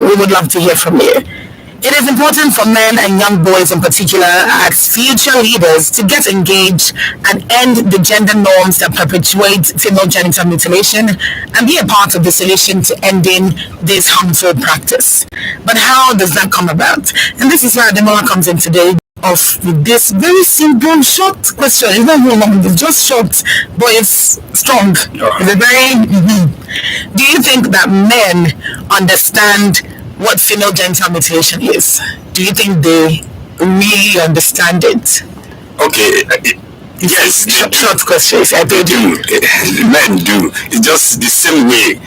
We would love to hear from you. It is important for men and young boys in particular as future leaders to get engaged and end the gender norms that perpetuate female genital mutilation and be a part of the solution to ending this harmful practice. But how does that come about? And this is where Ademola comes in today of this very simple, short question. It's not very long, it's just short, but it's strong. It's a very... Do you think that men understand what female genital mutilation is? Do you think they really understand it? Okay, yes. Short question. I told you. Men do. It's just the same way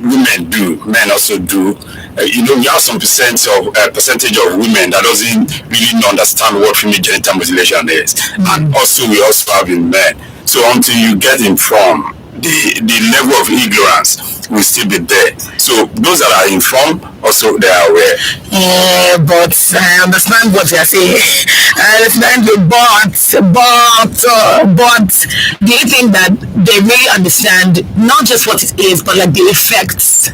women do. Men also do. We have some percentage of women that doesn't really understand what female genital mutilation is, and also we also have in men. So until you get informed, the level of ignorance will still be there. So those that are informed, also they are aware. Yeah, but I understand what you're saying. I understand it, but do you think that they really understand not just what it is, but like the effects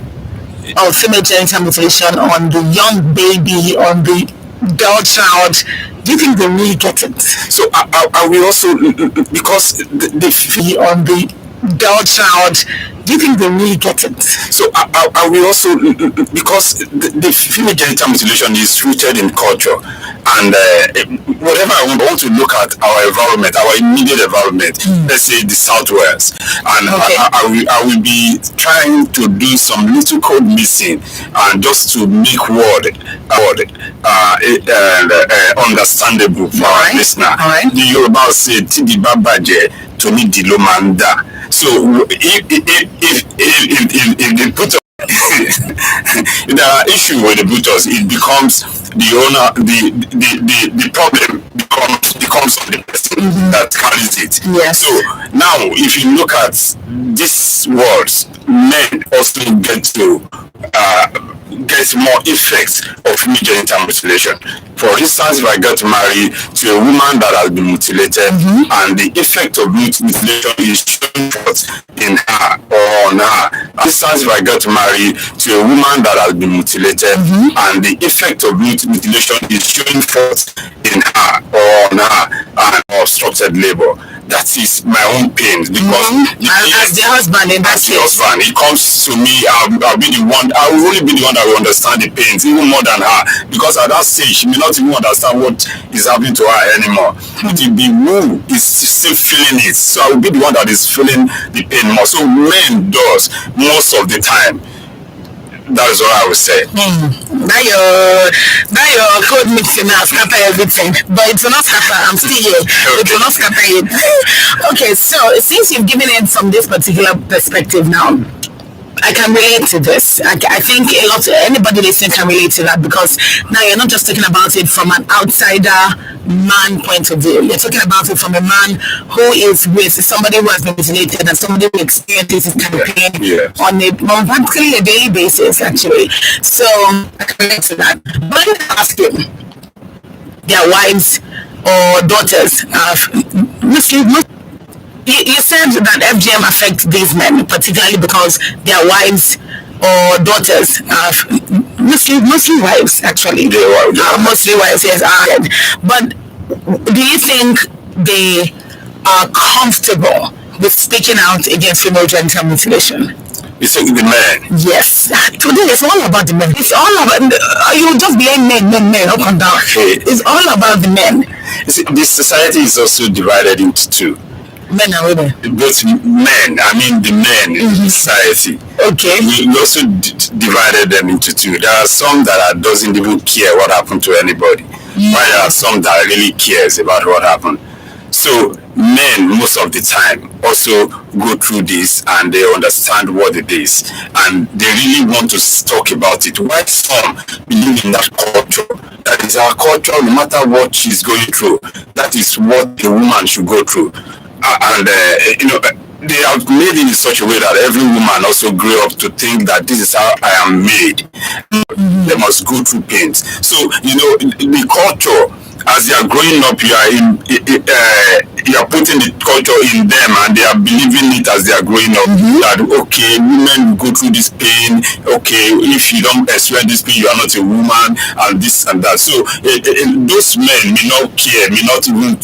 of female genital mutilation on the young baby, on the girl child? Do you think they really get it? So I will also, because the on the girl child, do you think they really get it? So I will also, because the female genital mutilation is rooted in culture, and whatever I want to look at our environment, our immediate environment, let's say the Southwest, and okay. I will be trying to do some little code missing, and just to make word understandable for our listener. The Yoruba say "Tidi babaje to me di lomanda." So if they put if there are issues with the Bluetooth, it becomes the owner, the problem becomes on the person that carries it. Yes. So now, if you look at these words, men also get to get more effects of female genital mutilation. For instance, if I get married to a woman that has been mutilated, and the effect of mutilation is shown forth in her or on her. For instance, if I get married to a woman that has been mutilated, and the effect of mutilation is shown forth in her or on her, and obstructed labor. That is my own pain, because as the husband in that case, he comes to me. I'll be the one. I will only be the one that will understand the pains, even more than her, because at that stage she may not even understand what is happening to her anymore. It will be who is still feeling it. So I will be the one that is feeling the pain more. So men does most of the time. That is what I would say. Now your code mixing now scatter everything, but it will not scatter. I'm still here. It will not scatter it. Okay, so since you've given it from this particular perspective now, I can relate to this. I think anybody listening can relate to that, because now you're not just talking about it from an outsider man point of view. You're talking about it from a man who is with somebody who has been mutilated and somebody who experiences this kind of pain on practically a daily basis, actually. So I can relate to that. But I ask you, their wives or daughters you said that FGM affects these men, particularly because their wives or daughters, mostly wives actually. Mostly wives, yes. But do you think they are comfortable with speaking out against female genital mutilation? You think the men? Yes. Today it's all about the men. It's all about, you just be men, up and down. It's all about the men. You see, this society is also divided into two. Men and women. Both men, I mean the men in society. Okay. We also divided them into two. There are some that doesn't even care what happened to anybody. But there are some that really cares about what happened. So men, most of the time, also go through this and they understand what it is. And they really want to talk about it. Why some believe in that culture? That is our culture, no matter what she's going through. That is what a woman should go through. They have made it in such a way that every woman also grew up to think that this is how I am made. They must go through pains. So, the culture as they are growing up, you are putting the culture in them, and they are believing it as they are growing up. That okay, women go through this pain. Okay, if you don't experience this pain, you are not a woman, and this and that. So those men may not care, may not even.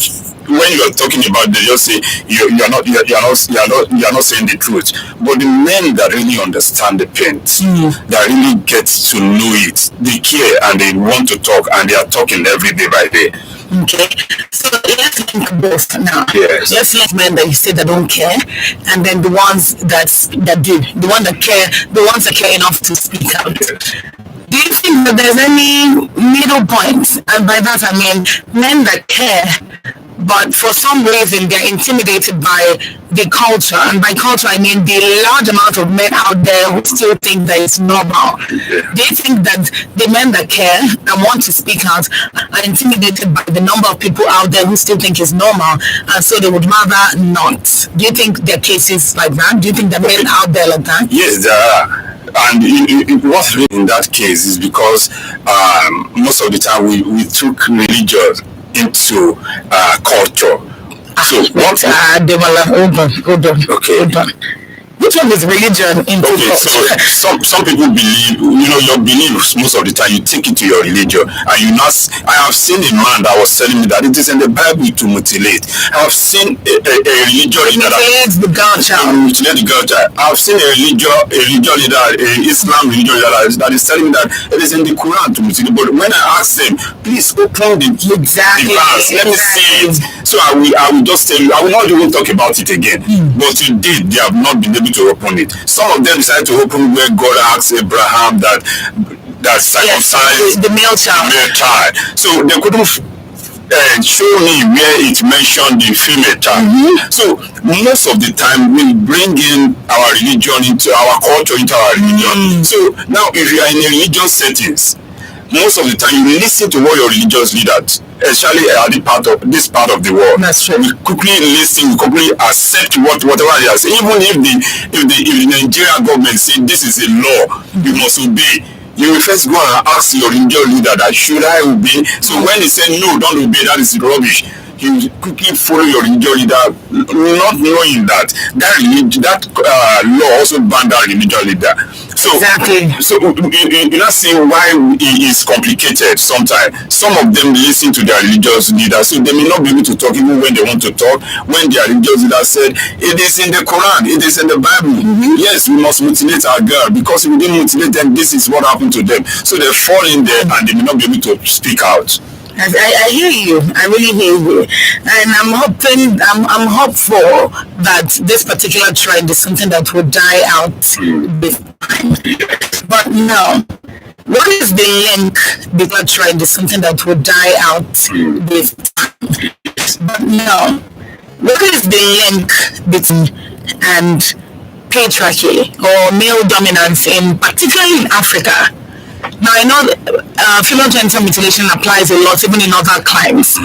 When you are talking about, they just say you are not saying the truth. But the men that really understand the pain, that really get to know it, they care and they want to talk, and they are talking every day by day. Okay, so let's link both now. Yes. Let's link men that you say that don't care, and then the ones that do, the ones that care, the ones that care enough to speak out. Yes. Do you think that there's any middle point? And by that I mean men that care, but for some reason they're intimidated by the culture, and by culture I mean the large amount of men out there who still think that it's normal. Do you think that the men that care and want to speak out are intimidated by the number of people out there who still think it's normal, and so they would rather not? Do you think there are cases like that? Do you think there are men out there like that? Yes, there are. And what's really in that case is because most of the time we took religion into culture. So what? Hold on. Okay. Hold on. Which one is religion into Okay, so some people believe, your beliefs most of the time you take it to your religion, and I have seen a man that was telling me that it is in the Bible to mutilate. I have seen a religion leader mutilate the girl child. Mutilate the girl child. I have seen a religion leader, an Islam religion leader that is telling me that it is in the Quran to mutilate. But when I ask them, please open the verse, let me see it. So I will just tell you, I will not even talk about it again. But to date, they have not been able to open it. Some of them decided to open where God asked Abraham that circumcised the male child. So they couldn't show me where it mentioned the female child. So most of the time we bring in our religion into our culture, into our religion. So now if you are in a religious settings, most of the time you listen to what your religious leaders, especially at this part of the world. That's true. We quickly listen, we quickly accept whatever they are saying. Even if the Nigerian government say this is a law, you must obey. You will first go and ask your religious leader that should I obey. So when they say no, don't obey, that is rubbish. You quickly follow your religious leader, not knowing that law also banned that religious leader. So exactly. So you're not saying why it is complicated. Sometimes some of them listen to their religious leader, so they may not be able to talk even when they want to talk. When their religious leader said it is in the Quran, it is in the Bible. Yes, we must mutilate our girl, because if we didn't mutilate them, this is what happened to them. So they fall in there and they may not be able to speak out. I hear you. I really hear you, and I'm hopeful that this particular trend is something that will die out with time. But no, what is the link? Because trend is something that will die out with time. But no, what is the link between and patriarchy or male dominance, particularly in Africa? Now, I know female genital mutilation applies a lot even in other climes,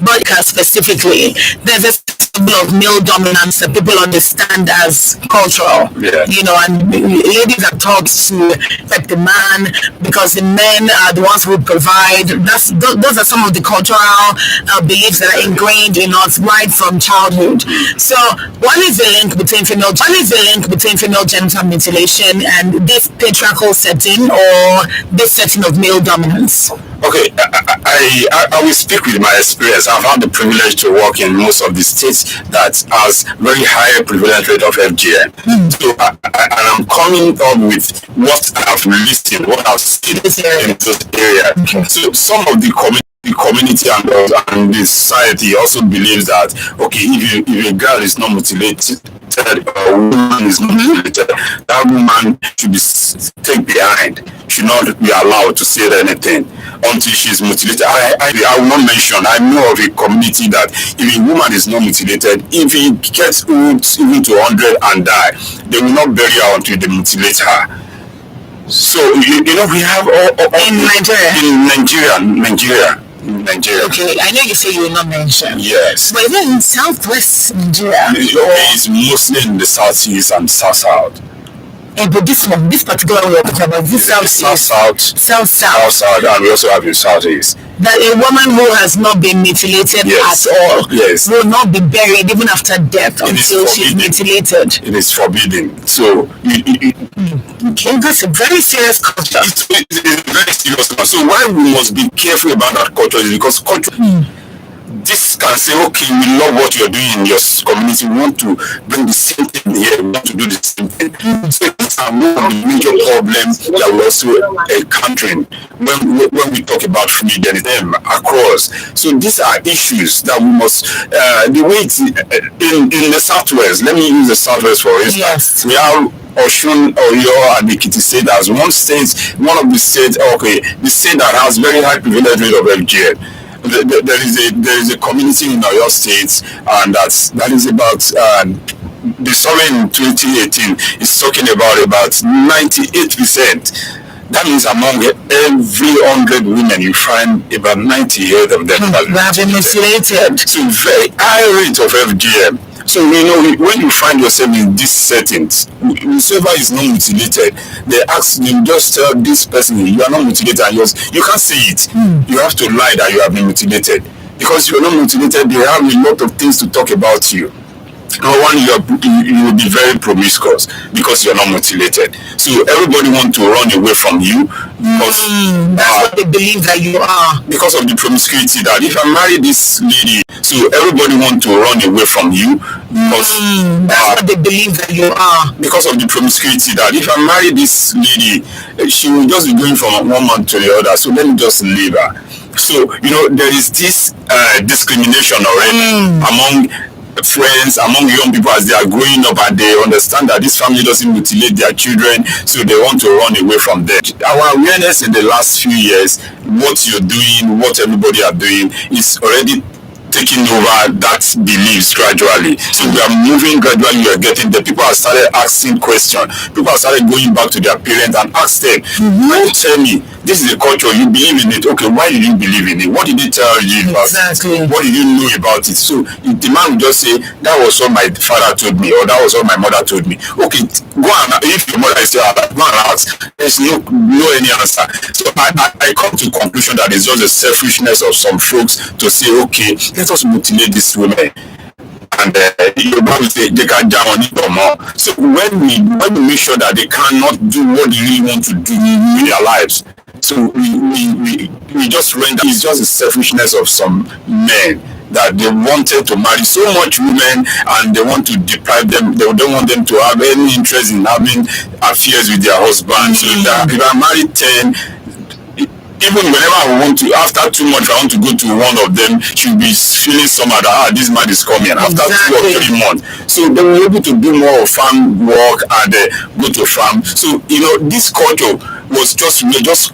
but specifically, there's a level of male dominance that people understand as cultural. And ladies are taught to like the man because the men are the ones who provide. Those are some of the cultural beliefs that are ingrained in us right from childhood. So what is the link between female genital mutilation and this patriarchal setting or this setting of male dominance? Okay, I will speak with my experience. I've had the privilege to work in most of the states that has very high prevalence rate of FGM. So and I'm coming up with what I've listened, what I've seen in this area. So some of the community and the society also believes that if a girl is not mutilated, or a woman is not mutilated, that woman should be taken behind, should not be allowed to say anything until she's mutilated. I will not mention. I know of a community that if a woman is not mutilated, if he gets old even to 100 and die, they will not bury her until they mutilate her. So we have all in Nigeria. Okay, I know you say you will not mention. Yes. But even in southwest Nigeria. It's mostly in the southeast and south. But this particular one we're talking about, this south, and we also have in southeast. That a woman who has not been mutilated Yes. at all Yes. will not be buried even after death until she's mutilated. It is forbidden. So Okay, that's a very serious culture. it's a very serious one. So why we must be careful about that culture is because culture. This can say, okay, we love what you're doing in your community. We want to bring the same thing here. We want to do the same thing. So these are one of the major problems that we're also encountering when we talk about free genital across. So these are issues that we must, the way it's in the Southwest, let me use the Southwest for instance. Yes. We have Oshun, Oyo, and Ekiti State as one of the states, the state that has very high prevalence rate of FGM. There is a community in Oyo State, and that is about the survey in 2018 is talking about 98%. That means among every 100 women, you find about 98 of them have been mutilated. So very high rate of FGM. So when you find yourself in these settings, whoever is not mutilated, they ask you, just tell this person you are not mutilated, and you can't say it. You have to lie that you have been mutilated, because you're not mutilated. They have a lot of things to talk about you. Number one, you will be very promiscuous because you're not mutilated. So everybody wants to run away from you because that's what they believe that you are. Because of the promiscuity, that if I marry this lady, so everybody wants to run away from you because that's what they believe that you are. Because of the promiscuity, that if I marry this lady, she will just be going from one man to the other. So let me just leave her. So there is this discrimination already among friends, among young people as they are growing up, and they understand that this family doesn't mutilate their children, so they want to run away from them. Our awareness in the last few years, what you're doing, what everybody are doing, is already taking over that beliefs gradually. So we are moving gradually, we are getting there. People have started asking questions. People have started going back to their parents and ask them, why you tell me this is a culture, you believe in it? Okay, why did you believe in it? What did it tell you about it? What did you know about it? So the man will just say, that was what my father told me, or that was what my mother told me. Okay, go and, if your mother is still alive, go and ask. There's no any answer. So I come to the conclusion that it's just a selfishness of some folks to say, okay, let us mutilate these women. And your Bible say they can down on it or more. So when we make sure that they cannot do what they really want to do with their lives, so we just render. It's just the selfishness of some men that they wanted to marry so much women, and they want to deprive them. They don't want them to have any interest in having affairs with their husband. So that if I marry 10, even whenever I want to, after 2 months, I want to go to one of them, she'll be feeling somehow that this man is coming after 2 or 3 months. So they were able to do more farm work and go to farm. So this culture was just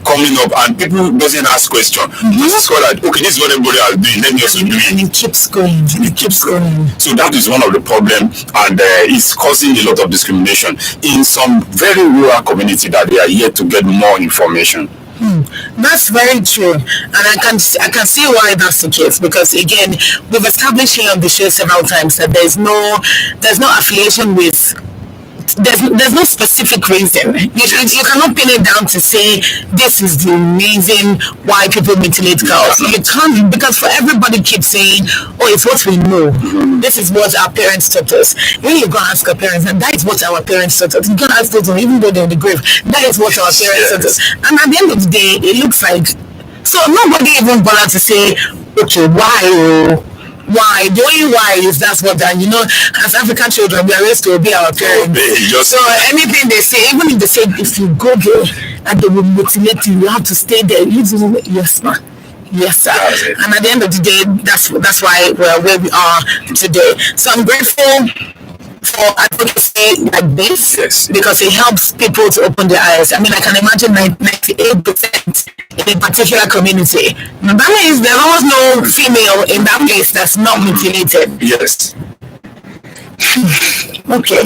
coming up, and people doesn't ask questions. Just call that, okay, this is what everybody is doing, let me also do it. And it keeps going. So that is one of the problems, and it's causing a lot of discrimination in some very rural community that they are yet to get more information. That's very true, and I can see why that's the case, because again, we've established here on the show several times that there's no affiliation with. There's no specific reason. You cannot pin it down to say this is the reason why people mutilate girls. You can't, because for everybody keeps saying, oh, it's what we know. This is what our parents taught us. When you go ask our parents, and that is what our parents taught us. You can ask them, even though they're in the grave, that is what our parents taught us. And at the end of the day, it looks like, so nobody even bothered to say, okay, why? The only why is that's what that, as African children, we are raised to obey our parents. So anything they say, even if they say, if you go there and they will mutilate you, you have to stay there. Yes, man. Yes, sir. And at the end of the day, that's why we're where we are today. So I'm grateful for advocacy like this, because it helps people to open their eyes. I mean, I can imagine 98% in a particular community. That means there was no female in that place that's not mutilated. Yes. Okay.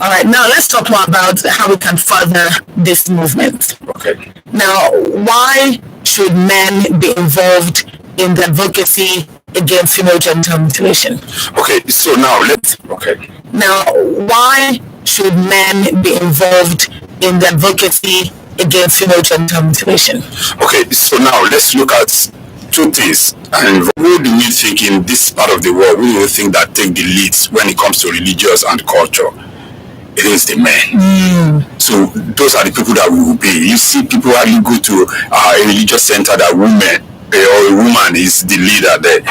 All right. Now let's talk more about how we can further this movement. Okay. Now, why should men be involved in the advocacy against female genital mutilation? Okay. So now Now, why should men be involved in the advocacy against female genital mutilation? Okay, so now let's look at two things. And who do we think in this part of the world, who do you think that take the lead when it comes to religious and culture? It is the men. So those are the people that we will be. You see people hardly go to a religious center that women or a woman is the leader there.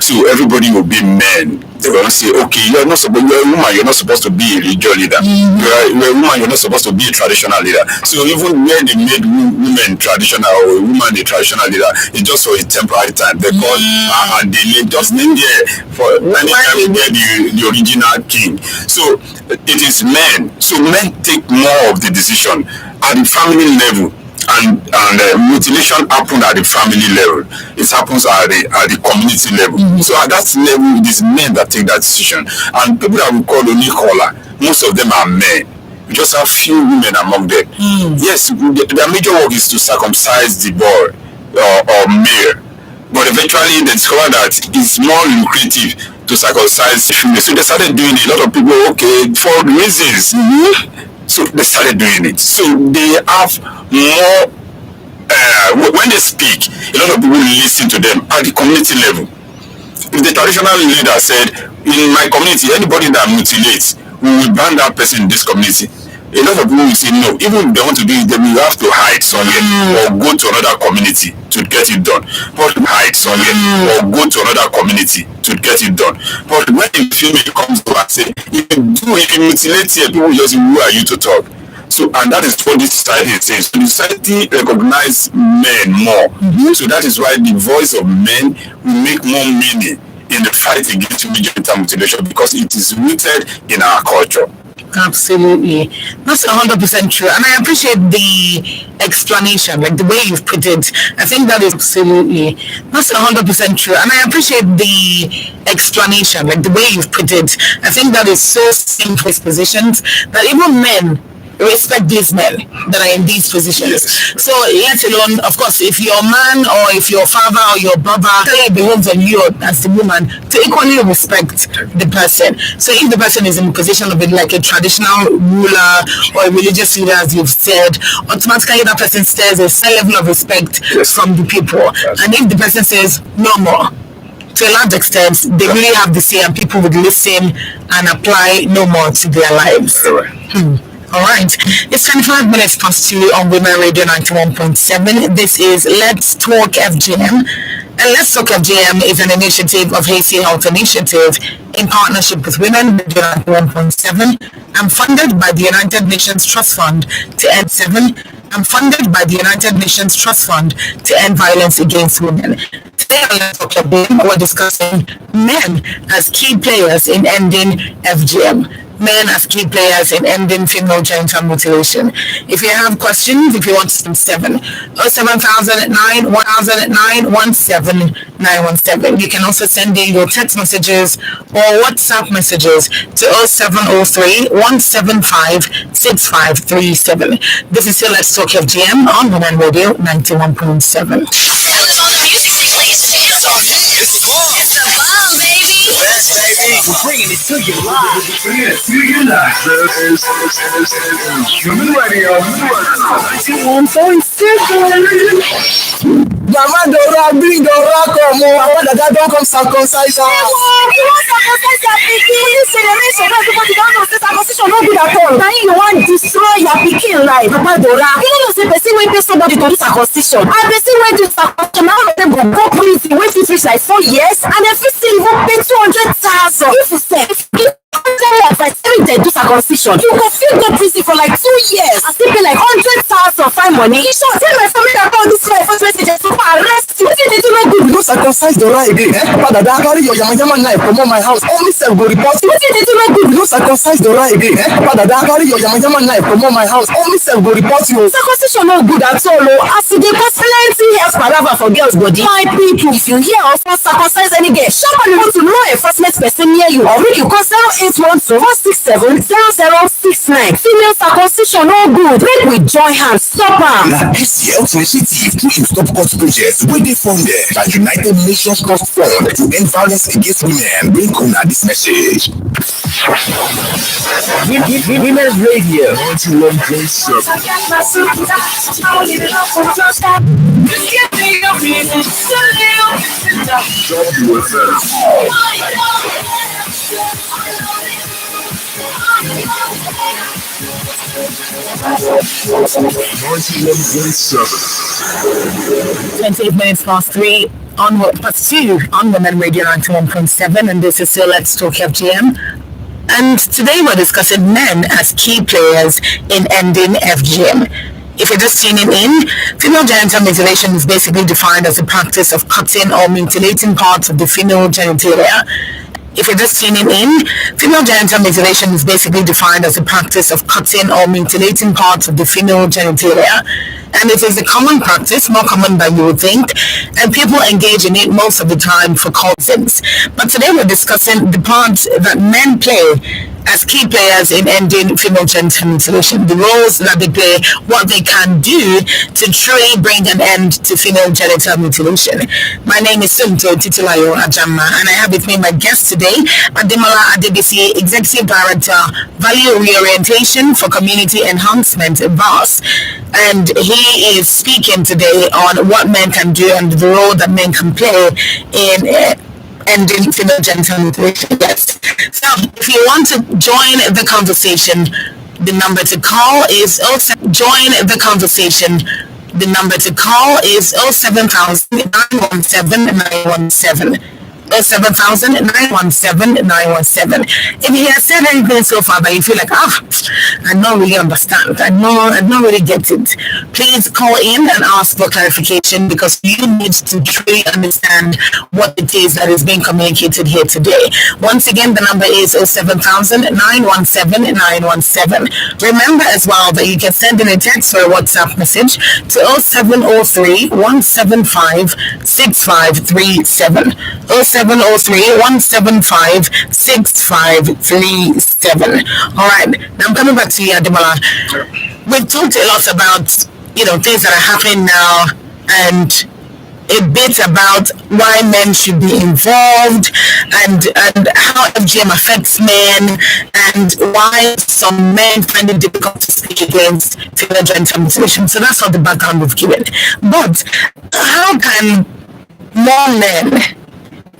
So everybody will be men. They will say, okay, you're a woman, you're not supposed to be a religious leader. You're a woman, you're not supposed to be a traditional leader. So even when they made women traditional or a woman a traditional leader, it's just for a temporary time. They call they just stay there for anytime we get the original king. So it is men. So men take more of the decision at the family level. And mutilation happens at the family level. It happens at the community level. So at that level, it is men that take that decision. And people that we call unequal, most of them are men. We just have few women among them. Yes, their major work is to circumcise the boy or male. But eventually they discover that it's more lucrative to circumcise the female. So they started doing it. A lot of people, okay, for reasons. So they started doing it. So they have more, when they speak, a lot of people listen to them at the community level. If the traditional leader said, in my community, anybody that mutilates, we will ban that person in this community. A lot of people will say no. Even if they want to do it, they will have to hide somewhere or go to another community to get it done. But hide somewhere or go to another community to get it done. But when the female comes to and say, if you mutilate here, people will just say, who are you to talk? So, and that is what this society is saying. So the society recognizes men more. So that is why the voice of men will make more meaning in the fight against female genital mutilation, because it is rooted in our culture. Absolutely. That's 100% true. And I appreciate the explanation, like the way you've put it. I think that is absolutely, that's 100% true. And I appreciate the explanation, like the way you've put it. I think that is so simple positions that even men respect these men that are in these positions. So let alone, of course, if you're a man or if your father or your brother, it belongs on you as the woman to equally respect the person. So if the person is in a position of it, like a traditional ruler or a religious leader, as you've said, automatically that person stares a certain level of respect from the people. And if the person says no more, to a large extent, they really have the say, and people would listen and apply no more to their lives. All right, it's 25 minutes past 2 on Women Radio 91.7. This is Let's Talk FGM. And Let's Talk FGM is an initiative of HACEY Health Initiative in partnership with Women Radio 91.7 and funded by the United Nations Trust Fund to End 7 and funded by the United Nations Trust Fund to End Violence Against Women. Today on Let's Talk FGM, we're discussing men as key players in ending FGM. Men as key players in ending female genital mutilation. If you have questions, if you want to 07009 17917 You can also send in your text messages or WhatsApp messages to 0703 175 6537. This is still Let's Talk FGM on Women Radio 91.7. It's the bomb, baby. Yes, baby. We're bringing it to you live. This is Human Radio 91.7. Mama Dora, bring Dora, come on. Mama Dada, don't come circumcise her. You want circumcise your pikin? You say the nation, everybody don't know say circumcision no good at all. Now you want destroy your pikin life. Mama Dora, you know say person wey pay somebody to do circumcision, and person wey do circumcision, now of them go prison wey fit reach like 4 years, and dem fit still even pay 200,000. If you say they do circumcision, you go still go prison for like 2 years and still pay like 100,000 fine money. You sure tell my family about this life first message to arrest you. Wetin dey do no good? You no circumcise Dora again, eh? Papa Dada, carry your yama knife comot my house. Only self go report you. Wetin dey do no good? You no circumcise Dora again, eh? Papa Dada, carry your yama knife comot my house. Only self go report you. Circumcision no good at all. As e dey cause plenty health palava for girls' body. My people, if you hear of one circumcise any girl, sharply want to law enforcement person near you, or make you call 0812 167 0069. Female circumcision circumcision no good. Make we join hands stop am. Na HACEY Health Initiative to stop court project wey dey funded by United Nations Trust Fund to end violence against women. Bring una this message. Women's Radio 91.7. Twenty-eight minutes past 3 on past 2 on Women Radio 91.7, and this is still Let's Talk FGM. And today we're discussing men as key players in ending FGM. If you're just tuning in, female genital mutilation is basically defined as the practice of cutting or mutilating parts of the female genitalia. If you're just tuning in, female genital mutilation is basically defined as the practice of cutting or mutilating parts of the female genitalia. And it is a common practice, more common than you would think, and people engage in it most of the time for causes. But today we're discussing the part that men play as key players in ending female genital mutilation, the roles that they play, what they can do to truly bring an end to female genital mutilation. My name is Symptom Ajama, and I have with me my guest today, Ademola Adebisi, Executive Director, Value Reorientation for Community Enhancement, VAS. And he is speaking today on what men can do and the role that men can play in ending female genital mutilation. Yes. So if you want to join the conversation, the number to call is 07. Join the conversation. The number to call is 07000 07000 If he has said anything so far that you feel like, I don't really understand, I don't really get it, please call in and ask for clarification, because you need to truly understand what it is that is being communicated here today. Once again, the number is 07000 Remember as well that you can send in a text or a WhatsApp message to 0703 175 6537. 0703-175-6537. All right, now I'm coming back to you, Ademola. We've talked a lot about, things that are happening now, and a bit about why men should be involved, and how FGM affects men, and why some men find it difficult to speak against female genital mutilation. So that's all the background we've given. But how can more men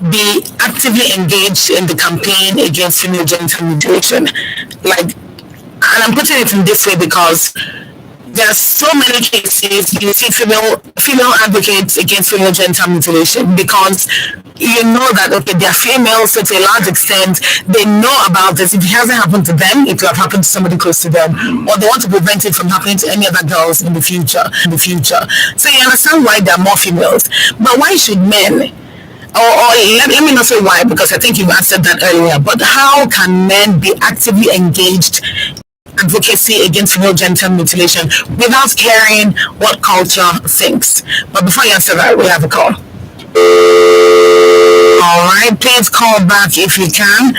be actively engaged in the campaign against female genital mutilation? And I'm putting it in this way because there are so many cases you see female advocates against female genital mutilation, because you know that, okay, they're female, so to a large extent they know about this. If it hasn't happened to them, it will have happened to somebody close to them, or they want to prevent it from happening to any other girls in the future. So you understand why there are more females. But why should men, or let me not say why, because I think you answered that earlier, but how can men be actively engaged advocacy against female genital mutilation without caring what culture thinks? But before you answer that, we have a call. All right, please call back if you can.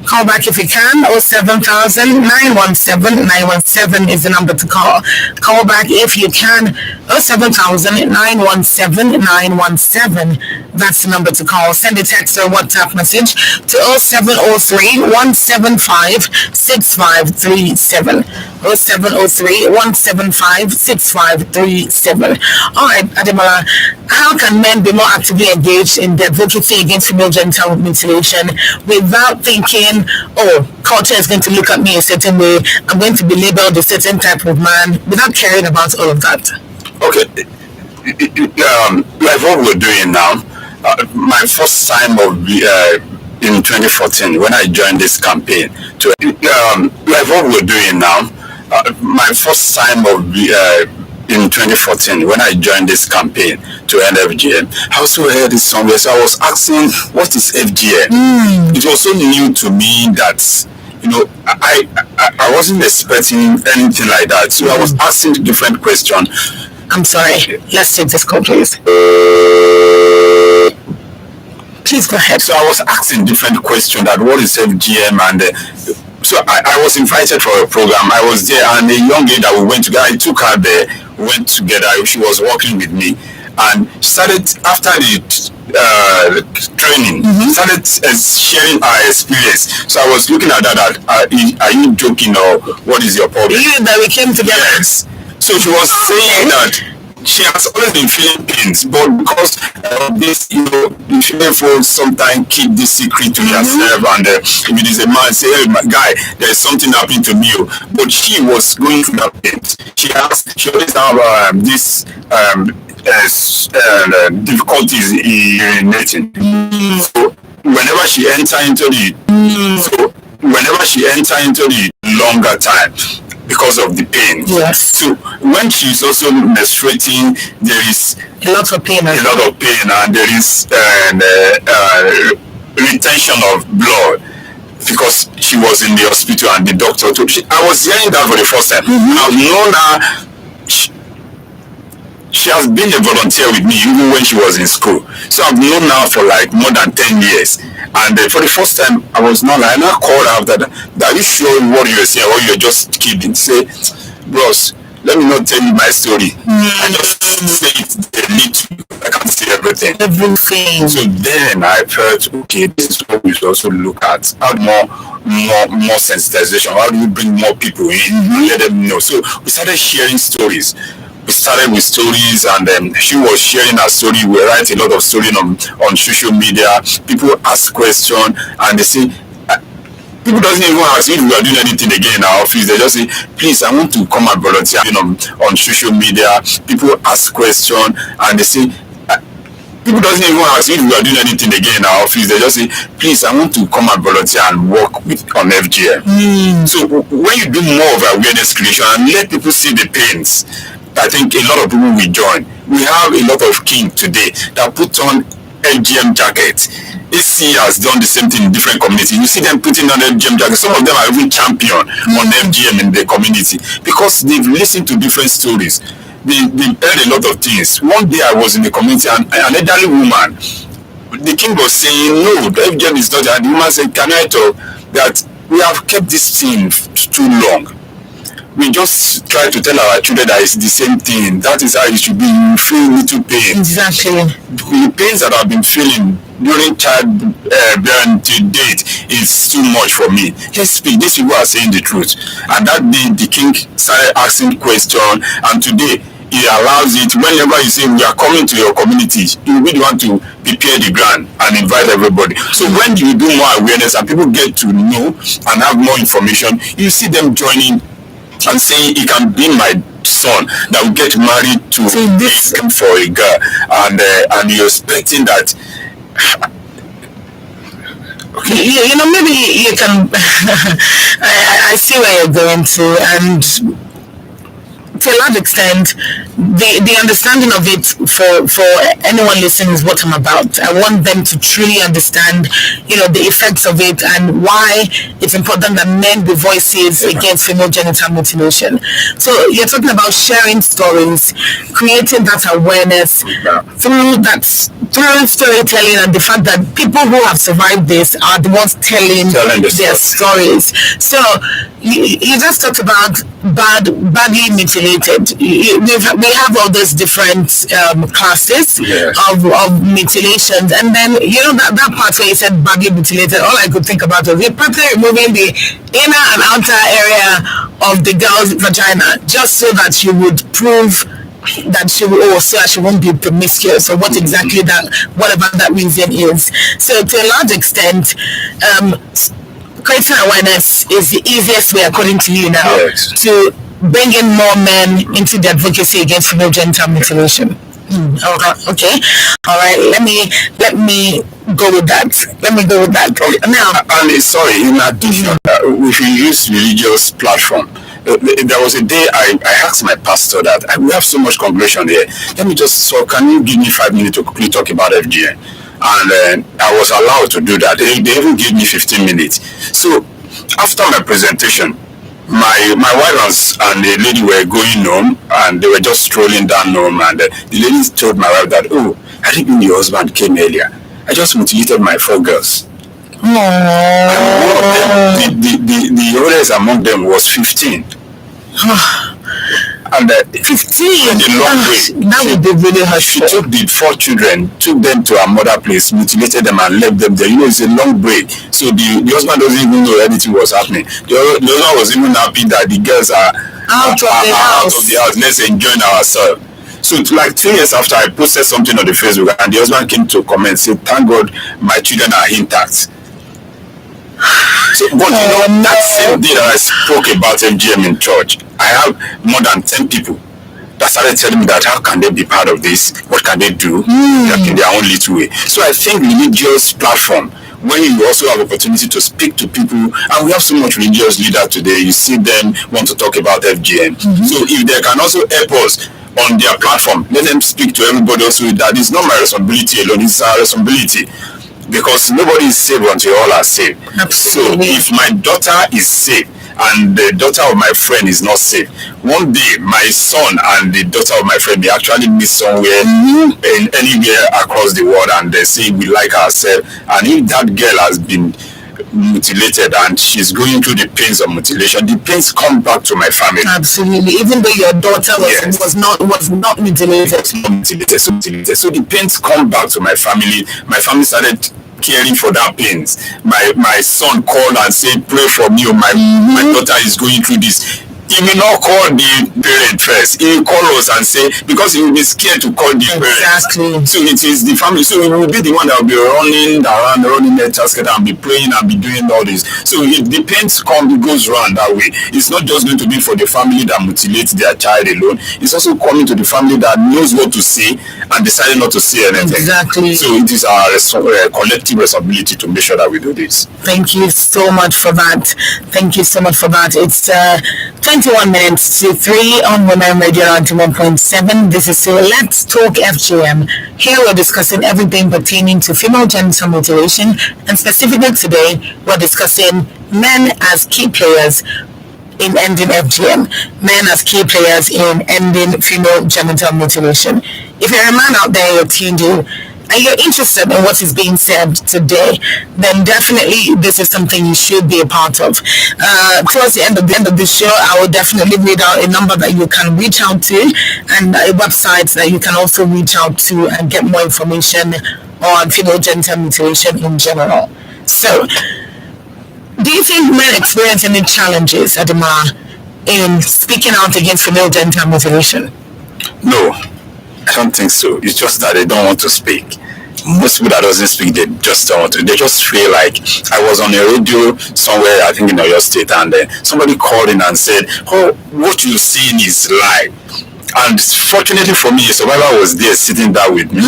07000-917-917 is the number to call. Call back if you can. 07000-917-917. That's the number to call. Send a text or WhatsApp message to 0703-175-6537. 0703-175-6537. All right, Ademola, how can men be more actively engaged in the advocacy against female genital mutilation without thinking, culture is going to look at me a certain way, I'm going to be labeled a certain type of man, without caring about all of that? Okay, like what we're doing now, my first time of in 2014 when I joined this campaign to like what we're doing now, my first time of in 2014 when I joined this campaign to end FGM, I also heard it somewhere, so I was asking, what is FGM? It was so new to me that I wasn't expecting anything like that, so I was asking different questions. I'm sorry, let's take this call, please. Please go ahead. So I was asking different questions, that what is FGM, and So I was invited for a program. I was there, and a young lady that we went together, I took her there, we went together. She was working with me, and started after the training, started sharing her experience. So I was looking at that, are you joking, or what is your problem? You that we came together. Yes. So she was saying that she has always been feeling pains, but because of this, the female folks sometimes keep this secret to yourself, and if it is a man, say, hey, my guy, there's something happening to me. But she was going through that pains. She always have this difficulties in urinating. So whenever she enter into the longer time, because of the pain. Yes. So when she's also menstruating, there is a lot of pain, and there is retention of blood, because she was in the hospital and the doctor told her. I was hearing that for the first time. I've known her. She has been a volunteer with me even when she was in school. So I've known her for like more than 10 years. And for the first time, I was not like, and I called her after that. Are you sure what you're saying, or you're just kidding? Say, bros, let me not tell you my story. I just say it a little. I can't say everything. Everything. So then I felt, okay, this is what we should also look at. Add more sensitization. How do you bring more people in and let them know? So we started sharing stories. We started with stories, and she was sharing her story. We write a lot of stories on social media. People ask questions, and they say, people doesn't even ask if we are doing anything again in our office. They just say, please, I want to come and volunteer on social media. People ask questions, and they say, people doesn't even ask if we are doing anything again in our office. They just say, please, I want to come and volunteer and work on FGM. So when you do more of awareness creation and let people see the pains, I think a lot of people will join. We have a lot of king today that put on FGM jackets. HACEY has done the same thing in different communities. You see them putting on FGM jackets. Some of them are even champion on FGM in the community because they've listened to different stories. They've heard a lot of things. One day I was in the community, and an elderly woman, the king was saying, no, the FGM is not. And the woman said, can I talk? That we have kept this thing too long. We just try to tell our children that it's the same thing. That is how it should be. You feel little pain. Exactly. The pains that I've been feeling during childbearing to date is too much for me. Let's speak. These people are saying the truth. And that day, the king started asking questions. And today, he allows it. Whenever you say we are coming to your community, you really want to prepare the ground and invite everybody. So when you do more awareness and people get to know and have more information, you see them joining and saying, he can be my son that will get married to this for a girl, and you're expecting that. Okay. Maybe you can. I see where you're going to, and to a large extent, the understanding of it for anyone listening is what I'm about. I want them to truly understand, the effects of it and why it's important that men be voices against female genital mutilation. So you're talking about sharing stories, creating that awareness through storytelling, and the fact that people who have survived this are the ones telling their stories. So you just talked about badly mutilated. We have all those different classes of mutilations, and then that part where you said badly mutilated, all I could think about was you're probably removing the inner and outer area of the girl's vagina just so that you would prove that she won't be promiscuous, or whatever that reason is. So to a large extent, creating awareness is the easiest way, according to you now, to bring in more men into the advocacy against female genital mutilation. Okay. All right. Let me go with that. Okay. Now, and sorry, in addition, if you use religious platform, there was a day I asked my pastor that we have so much congregation here. Can you give me 5 minutes to quickly talk about FGM? And I was allowed to do that. They even gave me 15 minutes. So after my presentation, my wife and the lady were going home, and they were just strolling down home, and the lady told my wife that, I think your husband came earlier. I just mutilated my 4 girls. And one of them, the oldest among them was 15. And 15. The long way. That would be really She hurtful. took the 4 children, took them to another place, mutilated them and left them there. You know, it's a long break. So the husband doesn't even know anything was happening. The husband was even happy that the girls are Out of the house. Let's enjoy ourselves. So like 2 years after, I posted something on the Facebook, and the husband came to comment, say, "Thank God my children are intact." So, but you know, that same day that I spoke about FGM in church, I have more than 10 people that started telling me that how can they be part of this? What can they do in their own little way? So I think religious platform, when you also have opportunity to speak to people, and we have so much religious leaders today, you see them want to talk about FGM. So if they can also help us on their platform, let them speak to everybody also. That is not my responsibility alone, it's our responsibility. Because nobody is saved until all are saved. Absolutely. So if my daughter is saved and the daughter of my friend is not saved, one day my son and the daughter of my friend, they actually meet somewhere in anywhere across the world, and they say we like ourselves. And if that girl has been mutilated and she's going through the pains of mutilation, the pains come back to my family. Absolutely. Even though your daughter was not mutilated. So the pains come back to my family. My family started caring for that pains. My son called and said, "Pray for me, or my daughter is going through this." He will not call the parent first. He will call us and say, because he will be scared to call the parent. Exactly. So it is the family. So he will be the one that will be running around, running the casket and be praying and be doing all this. So if the pains come, it goes around that way. It's not just going to be for the family that mutilates their child alone. It's also coming to the family that knows what to say and decided not to say anything. Exactly. So it is our collective responsibility to make sure that we do this. Thank you so much for that. Thank you so much for that. It's 21 minutes to 3 on Women Radio 91.7. This is Let's Talk FGM. Here we're discussing everything pertaining to female genital mutilation, and specifically today we're discussing men as key players in ending FGM, men as key players in ending female genital mutilation. If you're a man out there, you're tuned in, and you're interested in what is being said today, then definitely this is something you should be a part of. Towards the end of this show, I will definitely read out a number that you can reach out to, and a website that you can also reach out to and get more information on female genital mutilation in general. So, do you think men experience any challenges, Adema, in speaking out against female genital mutilation? No, I don't think so. It's just that they don't want to speak. Most people that doesn't speak, they just don't want to. They just feel like, I was on a radio somewhere, I think in Oyo State, and somebody called in and said, "Oh, what you're seeing is lie." And fortunately for me, a survivor was there sitting there with me.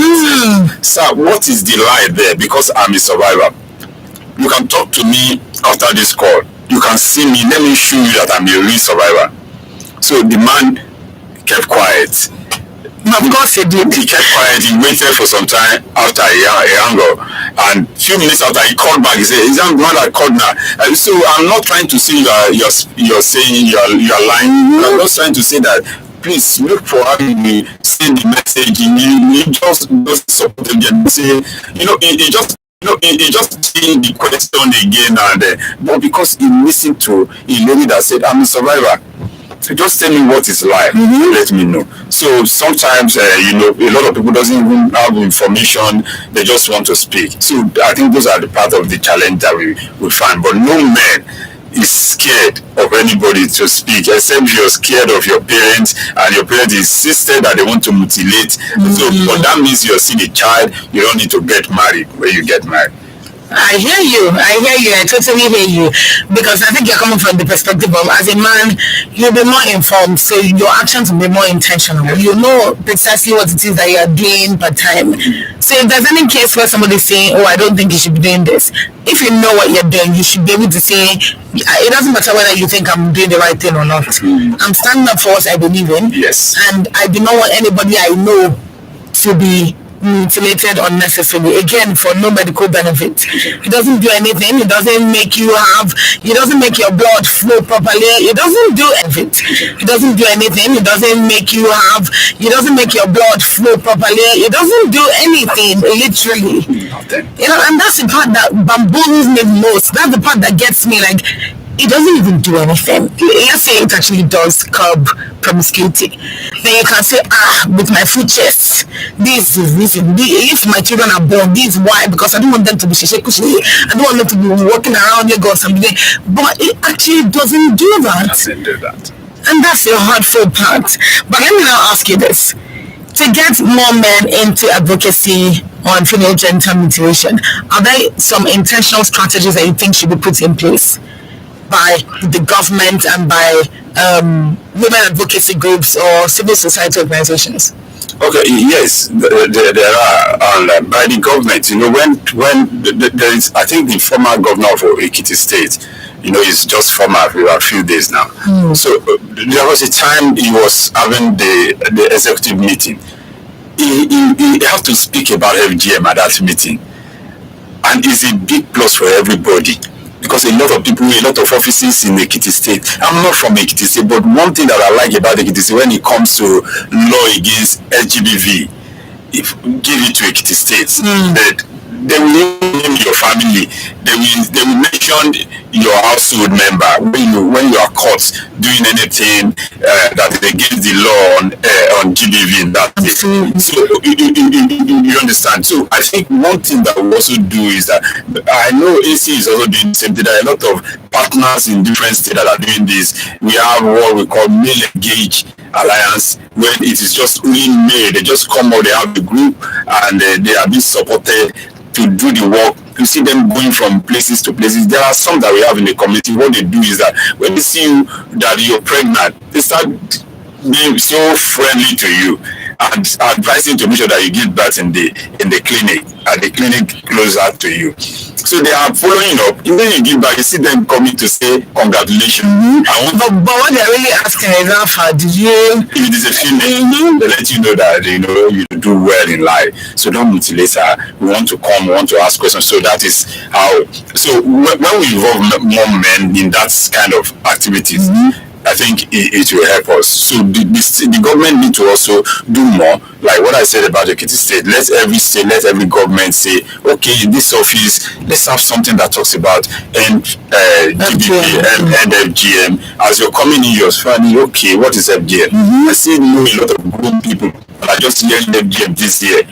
Sir, what is the lie there? Because I'm a survivor. You can talk to me after this call. You can see me. Let me show you that I'm a real survivor. So the man kept quiet. Of course he did. He kept quiet. He waited for some time after a angle, and a few minutes after he called back. He said, "Is that the one that called now?" So I'm not trying to say you're saying you're lying. I'm not trying to say that. Please look for how you send the message. You just support again. Say, he just. He just saying the question again, and but because he listened to a lady that said, "I'm a survivor. So just tell me what is life. Let me know." So sometimes, a lot of people doesn't even have information. They just want to speak. So I think those are the part of the challenge that we find. But no man is scared of anybody to speak, except you're scared of your parents, and your parents insisted that they want to mutilate. So, but that means you're still a child. You don't need to get married when you get married. I hear you. I totally hear you. Because I think you're coming from the perspective of, as a man, you'll be more informed, so your actions will be more intentional. You know precisely what it is that you're doing per time. So if there's any case where somebody's saying, "Oh, I don't think you should be doing this," if you know what you're doing, you should be able to say, it doesn't matter whether you think I'm doing the right thing or not. I'm standing up for what I believe in. Yes. And I do not want anybody I know to be mutilated unnecessarily, again for no medical benefit. It doesn't do anything. It doesn't make you it doesn't make your blood flow properly. It doesn't do anything. It doesn't do anything. It doesn't make you it doesn't make your blood flow properly. It doesn't do anything, literally. And that's the part that bamboozles me most. That's the part that gets me, like, it doesn't even do anything. Let's say it actually does curb promiscuity. Then you can say, with my full chest, this is if my children are born, this is why, because I don't want them to be sheshe. I don't want them to be walking around your God someday. But it actually doesn't do that. Doesn't do that. And that's the hurtful part. But let me now ask you this. To get more men into advocacy on female genital mutilation, are there some intentional strategies that you think should be put in place by the government and by women advocacy groups or civil society organizations? Okay, yes, there are, and by the government, when there is, I think the former governor of Ekiti State, it's just former for a few days now. So there was a time he was having the executive meeting. He have to speak about FGM at that meeting, and it's a big plus for everybody. Because a lot of people, a lot of offices in Ekiti State. I'm not from Ekiti State, but one thing that I like about Ekiti State, when it comes to law against LGBTQ, give it to Ekiti State. They will name your family. They will mention your household member when you are caught doing anything that is against the law on GBV. So you understand. So I think one thing that we also do is that I know AC is also doing the same thing. There are a lot of partners in different states that are doing this. We have what we call Male Engage Alliance, when it is just only male. They just come out, they have a group, and they are being supported to do the work. You see them going from places to places. There are some that we have in the community. What they do is that when they see you that you're pregnant, they start being so friendly to you and advising to make sure that you give birth in the clinic, at the clinic closer to you. So they are following up. Even you give birth, you see them coming to say congratulations. But what they're really asking is, how far did you? If it is a female, they let you know that you do well in life. So don't mutilate her. We want to come, we want to ask questions. So that is how. So when we involve more men in that kind of activities, I think it will help us. So the government need to also do more. Like what I said about the Ekiti State, let every government say, okay, in this office, let's have something that talks about GBP and FGM. As you're coming in, you're finding, okay, what is FGM? I see a lot of grown people that are just hearing FGM this year.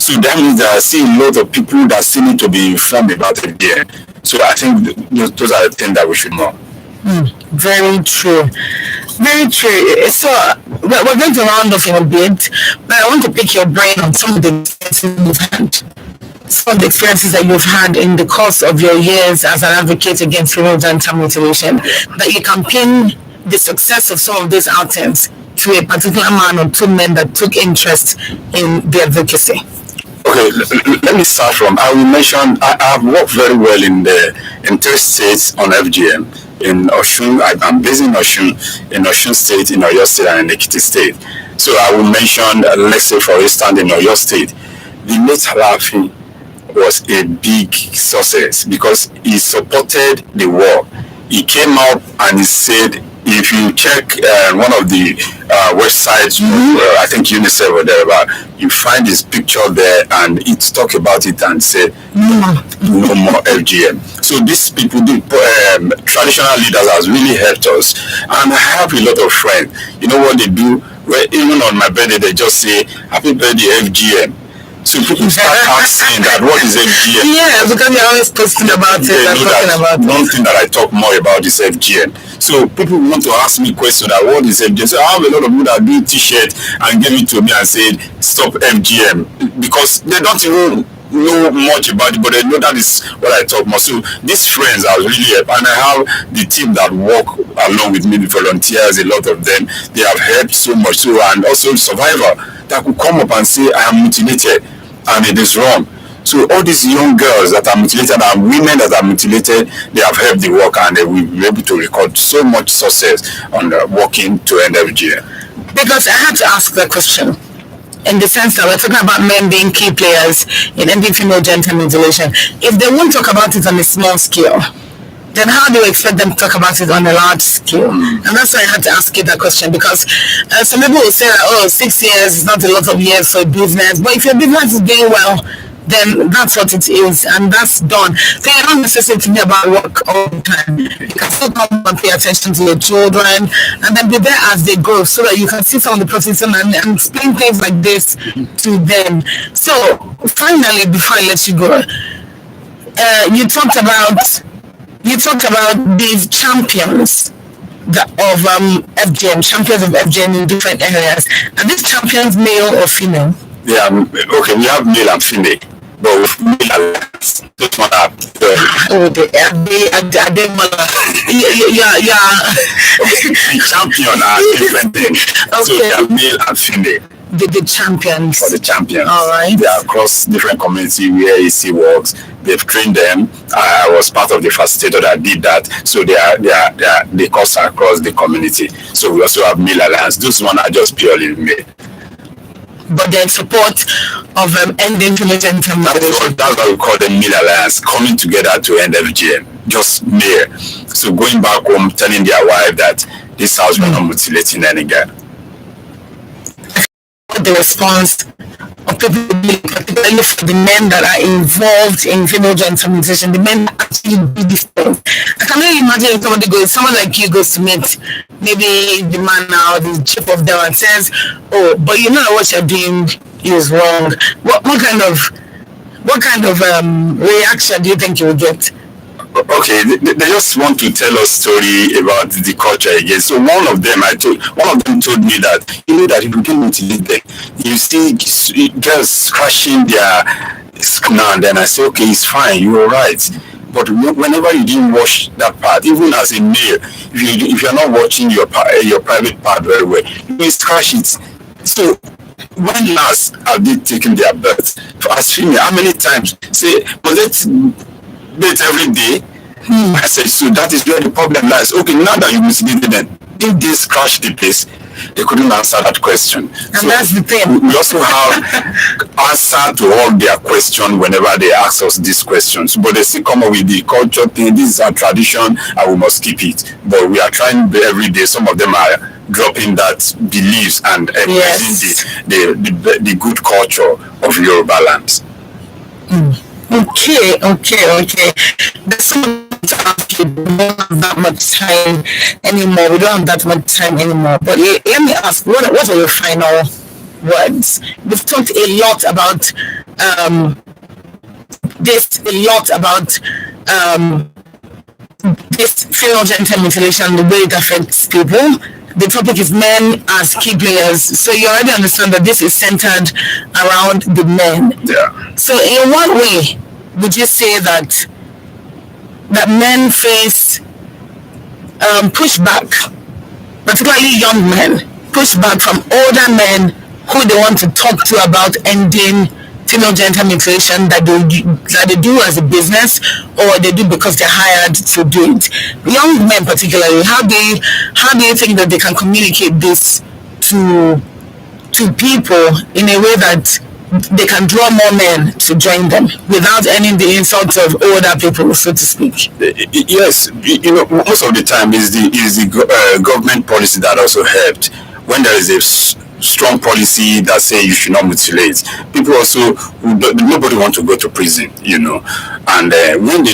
So that means that I see a lot of people that still need to be informed about FGM. So I think those are the things that we should know. Very true. Very true. So we're going to round off in a bit, but I want to pick your brain on some of the experiences you've had. Some of the experiences that you've had in the course of your years as an advocate against female genital mutilation, that you can pin the success of some of these outings to a particular man or two men that took interest in the advocacy. Okay, let me start from, I will mention, I have worked very well in 3 states on FGM. In Osun, I'm based in Osun State, in Oyo State, and in Ekiti State. So I will mention, let's say for instance, in Oyo State, the late Halafi was a big success because he supported the war. He came up and he said, if you check one of the websites, I think UNICEF or thereabout, you find his picture there, and it talk about it and say no more FGM. So these people, traditional leaders, has really helped us, and I have a lot of friends. You know what they do? Well, even on my birthday, they just say happy birthday FGM. So people start asking that what is FGM? Yeah, because you're always posting about it and talking about it. One thing that I talk more about is FGM. So people want to ask me questions that what is FGM? So I have a lot of people that do t-shirts and give it to me and say stop FGM, because they don't even know much about it, but they know that is what I talk more. So these friends are really help, and I have the team that work along with me, the volunteers, a lot of them. They have helped so much. So, and also survivor that could come up and say I am mutilated and it is wrong. So all these young girls that are mutilated and women that are mutilated, they have helped the work, and they will be able to record so much success on working to end FGM. Because I had to ask the question, in the sense that we're talking about men being key players in ending female genital mutilation. If they won't talk about it on a small scale, then how do you expect them to talk about it on a large scale? And that's why I had to ask you that question, because some people will say that, oh, 6 years is not a lot of years for business, but if your business is doing well, then that's what it is, and that's done. So you're not necessarily thinking about work all the time. You can still come and pay attention to your children, and then be there as they grow, so that you can see some of the process and explain things like this to them. So finally, before I let you go, you talked about these champions of FGM, champions of FGM in different areas. Are these champions male or female? Yeah, okay, we have male and female, but with male alliance, don't want Oh, they champion are different things. So Okay. they are male and female. the champions. For the champions. All right. They are across different communities where HACEY works. They've trained them. I was part of the facilitator that did that. So they course across the community. So we also have male alliance. Those one are just purely male. But they're in support of ending female genital mutilation. That's why we call them male alliance, coming together to end FGM. Just male. So going back home, telling their wife that this house we're not mutilating any girl. The response of people, particularly for the men that are involved in female genital mutilation, the men that actually do this thing. I can only imagine if someone like you goes to meet maybe the man now, the chief of them, and says, "Oh, but you know what you're doing is wrong." What kind of reaction do you think you will get? Okay, they just want to tell us story about the culture again. So one of them told me that that if you get mutilated, you see girls crashing their skin, and then I say, okay, it's fine, you're right. But whenever you didn't wash that part, even as a male, if you're not watching your private part very well, you will scratch it. So when last have they taken their birth? As female, how many times? Say, was it date every day? I said, so that is where the problem lies. Okay, now that you mutilated them, if they scratch the place, they couldn't answer that question. And so that's the thing. We also have answer to all their questions whenever they ask us these questions. But they still come up with the culture thing. This is our tradition, and we must keep it. But we are trying every day. Some of them are dropping that beliefs and embracing the good culture of Yoruba land. Okay. There's so much to ask you. We don't have that much time anymore. But let me ask, what are your final words? We've talked a lot about this female genital mutilation, the way it affects people. The topic is men as key players. So you already understand that this is centered around the men. Yeah. So in what way would you say that men face pushback, particularly young men, pushback from older men who they want to talk to about ending female genital mutilation that they do as a business, or they do because they're hired to do it? Young men particularly, how do you think that they can communicate this to people in a way that they can draw more men to join them without any of the insults of older people, so to speak? Yes, most of the time is the government policy that also helped. When there is a strong policy that say you should not mutilate, people also, nobody want to go to prison, and when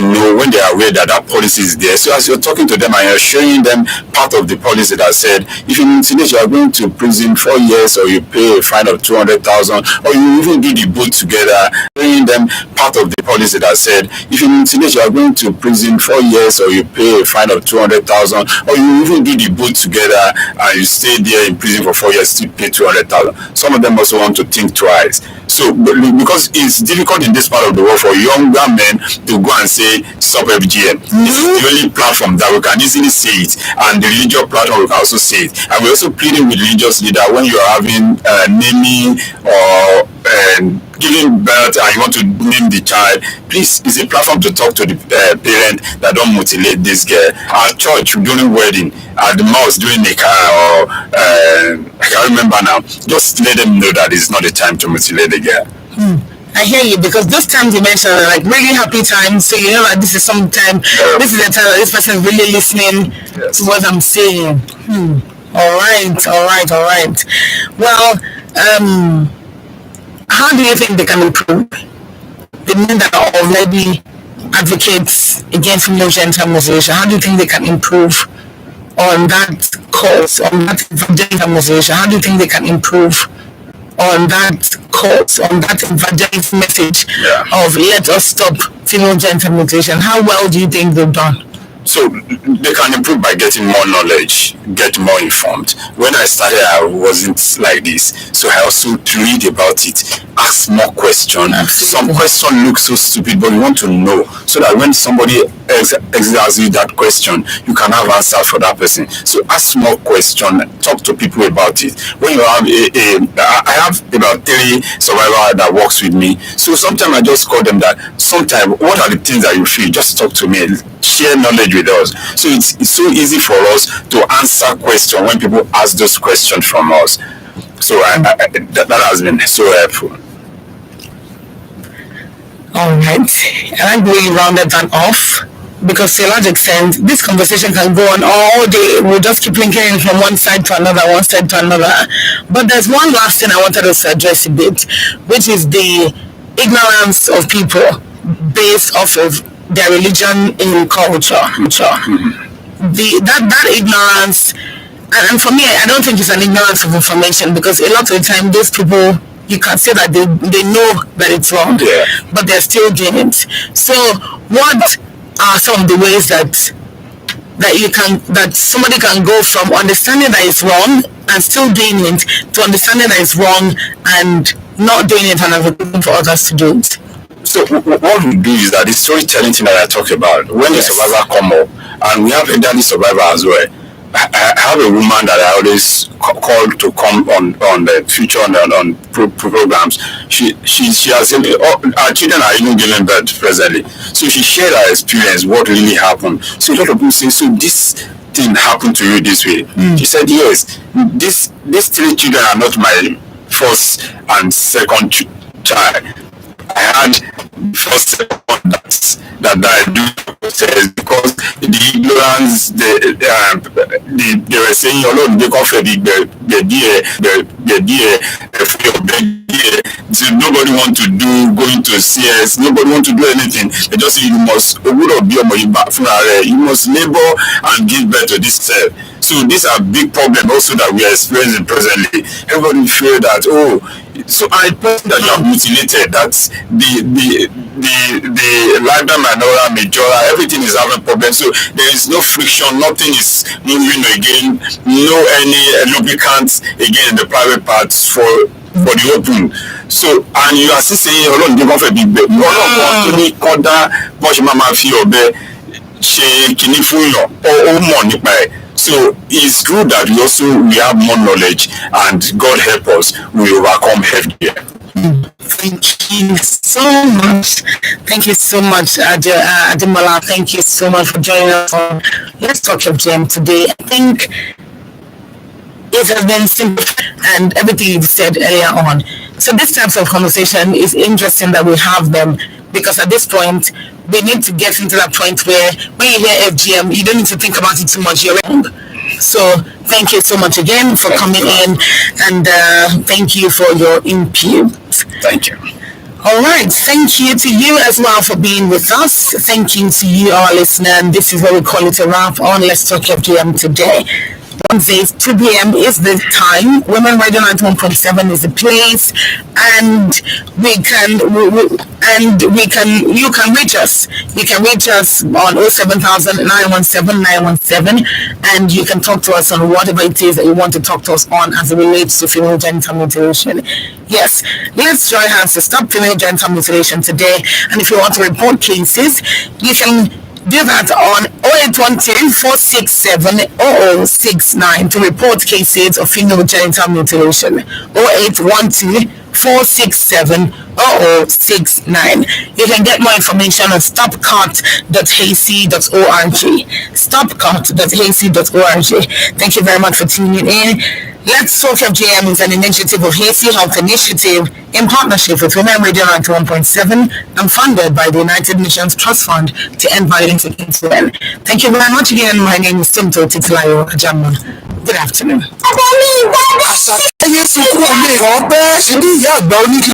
they are aware that policy is there, so as you're talking to them and you're showing them part of the policy that said, if you mutilate, you are going to prison 4 years, or you pay a fine of 200,000, or you even do the both together, showing them part of the policy that said, if you mutilate, you are going to prison 4 years, or you pay a fine of 200,000, or you even do the both together, and you stay there in prison for 4 years, still pay 200,000. Some of them also want to think twice. So because it's difficult in this part of the world for younger men to go and say stop FGM. This is the only platform that we can easily say it, and the religious platform we can also say it. And we're also pleading with religious leader when you're having naming or giving birth and you want to name the child, please, it's a platform to talk to the parent that don't mutilate this girl. At church during wedding, at the mosque during the car, or I can't remember now, just let them know that it's not the time to mutilate the girl. I hear you, because those times you mentioned are like really happy times, so you know that this is some time, this is the time that this person is really listening to what I'm saying. All right. Well, how do you think they can improve? The men that are already advocates against female genital mutilation, how do you think they can improve on that cause, on that genital mutilation? How do you think they can improve on that cause, on that evangelist message of let us stop female genital mutilation? How well do you think they've done? So they can improve by getting more knowledge, get more informed. When I started, I wasn't like this, so I also read about it, ask more questions. Some questions look so stupid, but you want to know, so that when somebody asks you that question, you can have answers for that person. So ask more questions, talk to people about it. When you have I have about 3 survivors that works with me, so sometimes I just call them that. Sometimes, what are the things that you feel? Just talk to me, share knowledge with us. So it's so easy for us to answer questions when people ask those questions from us. So that has been so helpful. All right, I like the way you rounded that off, because to a large extent, this conversation can go on all day. We'll just keep linking from one side to another, one side to another. But there's one last thing I wanted us to address a bit, which is the ignorance of people based off of their religion in culture. That ignorance, and for me, I don't think it's an ignorance of information, because a lot of the time those people, you can say that they know that it's wrong, but they're still doing it. So what are some of the ways that somebody can go from understanding that it's wrong and still doing it to understanding that it's wrong and not doing it and advocating for others to do it? So what we do is that the storytelling thing that I talk about, when the survivor come up, and we have elderly survivor as well. I have a woman that I always call to come on the future on programs. She has our children are even giving birth presently, so she shared her experience, what really happened. So a lot of people say, so this thing happened to you this way. She said, yes, these 3 children are not my first and second child. I had first one that died because the ignorance, they were saying, oh Lord, they confess so nobody want to go into CS, nobody want to do anything. They just say you must labor and give birth to this cell. So these are big problems also that we are experiencing presently. Everybody feel that, so I think that you are mutilated, that the lifetime minora majora, everything is having problems. So there is no friction, nothing is moving again, no any lubricants again in the private parts for the open. So, and you are still saying, Ọlọ́run dey confess big bed. Ọlọ́run tó ní kọ́dá bọ́ ṣe máa fi ọ̀bẹ ṣe kìíní fún yàn ó mọ̀ nípa ẹ̀. So it's good that we have more knowledge, and God help us, we overcome FGM. Thank you so much. Thank you so much, Ademola. Thank you so much for joining us on Let's Talk FGM today. I think it has been simple, and everything you said earlier on. So this types of conversation is interesting that we have them, because at this point we need to get into that point where when you hear FGM, you don't need to think about it too much. You're wrong. So thank you so much again for coming in, and thank you for your input. Thank you. All right, thank you to you as well for being with us. Thank you to you, our listener, and this is what we call it a wrap on Let's Talk FGM today. Wednesdays, 2 p.m. is the time. Women Radio 91.7 is the place, and you can reach us. You can reach us on 07000-917-917, and you can talk to us on whatever it is that you want to talk to us on as it relates to female genital mutilation. Yes, let's join hands to stop female genital mutilation today. And if you want to report cases, you can do that on 0812-467-0069 to report cases of female genital mutilation. 0812-467-0069. You can get more information on stopcut.hacey.org. Stopcut.hacey.org. Thank you very much for tuning in. Let's Talk FGM is an initiative of HACEY Health Initiative in partnership with Women Radio 91.7 and funded by the United Nations Trust Fund to End Violence Against Women. Thank you very much again. My name is Symptom Titilayo Ajama. Good afternoon.